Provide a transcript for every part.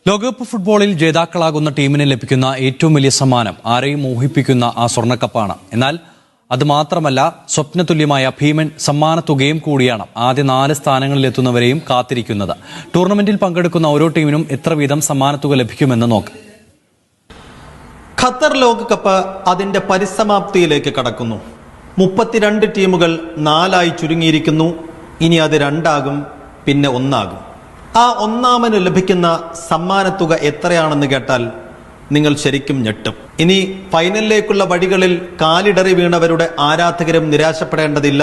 ലോകകപ്പ് ഫുട്ബോളിൽ ജേതാക്കളാകുന്ന ടീമിന് ലഭിക്കുന്ന ഏറ്റവും വലിയ സമ്മാനം ആരെയും മോഹിപ്പിക്കുന്ന ആ സ്വർണ്ണക്കപ്പാണ്. എന്നാൽ അത് മാത്രമല്ല, സ്വപ്നതുല്യമായ ഭീമൻ സമ്മാനത്തുകയും കൂടിയാണ് ആദ്യ 4 സ്ഥാനങ്ങളിലെത്തുന്നവരെയും കാത്തിരിക്കുന്നത്. ടൂർണമെന്റിൽ പങ്കെടുക്കുന്ന ഓരോ ടീമിനും എത്ര വീതം സമ്മാനത്തുക ലഭിക്കുമെന്ന് നോക്കാം. ഖത്തർ ലോകകപ്പ് അതിന്റെ പരിസമാപ്തിയിലേക്ക് കടക്കുന്നു. 32 ടീമുകൾ 4 ചുരുങ്ങിയിരിക്കുന്നു. ഇനി അത് 2 ആകും, പിന്നെ 1 ആകും. ആ 1-ാമന് ലഭിക്കുന്ന സമ്മാനത്തുക എത്രയാണെന്ന് കേട്ടാൽ നിങ്ങൾ ശരിക്കും ഞെട്ടും. ഇനി ഫൈനലിലേക്കുള്ള വഴികളിൽ കാലിടറി വീണവരുടെ ആരാധകരും നിരാശപ്പെടേണ്ടതില്ല.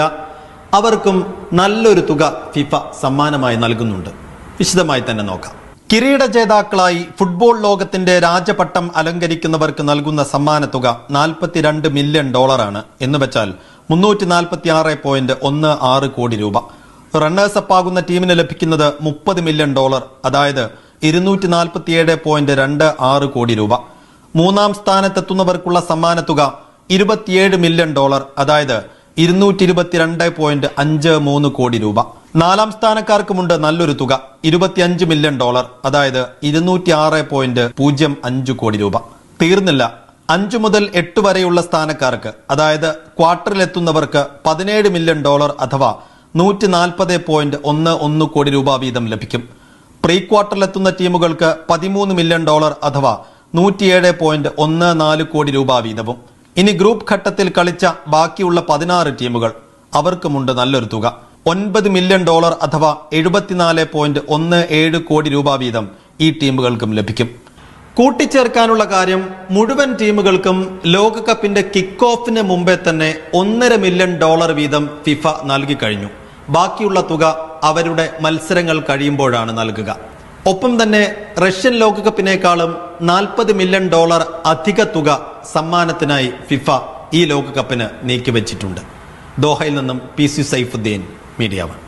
അവർക്കും നല്ലൊരു തുക ഫിഫ സമ്മാനമായി നൽകുന്നുണ്ട്. വിശദമായി തന്നെ നോക്കാം. കിരീട ജേതാക്കളായി ഫുട്ബോൾ ലോകത്തിന്റെ രാജപട്ടം അലങ്കരിക്കുന്നവർക്ക് നൽകുന്ന സമ്മാനത്തുക $42 മില്യൺ എന്ന് വെച്ചാൽ 346.16 കോടി രൂപ. റണ്ണേഴ്സ് അപ്പ് ആകുന്ന ടീമിന് ലഭിക്കുന്നത് $30 മില്യൺ, അതായത് 247.26 കോടി രൂപ. 3-ാം സ്ഥാനത്തെത്തുന്നവർക്കുള്ള സമ്മാനത്തുക $27 മില്യൺ, അതായത് 222.53 കോടി രൂപ. 4-ാം സ്ഥാനക്കാർക്കുമുണ്ട് നല്ലൊരു തുക, $25 മില്യൺ, അതായത് 206.05 കോടി രൂപ. തീർന്നില്ല. 5 മുതൽ 8 വരെയുള്ള സ്ഥാനക്കാർക്ക്, അതായത് ക്വാർട്ടറിലെത്തുന്നവർക്ക് $17 മില്യൺ, അഥവാ 140.11 കോടി രൂപ വീതം ലഭിക്കും. പ്രീ ക്വാർട്ടറിലെത്തുന്ന ടീമുകൾക്ക് $13 മില്യൺ, അഥവാ 107.14 കോടി രൂപ വീതവും. ഇനി ഗ്രൂപ്പ് ഘട്ടത്തിൽ കളിച്ച ബാക്കിയുള്ള 16 ടീമുകൾ, അവർക്കുമുണ്ട് നല്ലൊരു തുക, $9 മില്യൺ, അഥവാ 74.17 കോടി രൂപ വീതം ഈ ടീമുകൾക്കും ലഭിക്കും. കൂട്ടിച്ചേർക്കാനുള്ള കാര്യം, മുഴുവൻ ടീമുകൾക്കും ലോകകപ്പിന്റെ കിക്ക് ഓഫിന് മുമ്പേ തന്നെ $1.5 മില്യൺ വീതം ഫിഫ നൽകി കഴിഞ്ഞു. ബാക്കിയുള്ള തുക അവരുടെ മത്സരങ്ങൾ കഴിയുമ്പോഴാണ് നൽകുക. ഒപ്പം തന്നെ റഷ്യൻ ലോകകപ്പിനേക്കാളും $40 മില്യൺ അധിക തുക സമ്മാനത്തിനായി ഫിഫ ഈ ലോകകപ്പിന് നീക്കിവച്ചിട്ടുണ്ട്. ദോഹയിൽ നിന്നും PC സൈഫുദ്ദീൻ, മീഡിയ 1.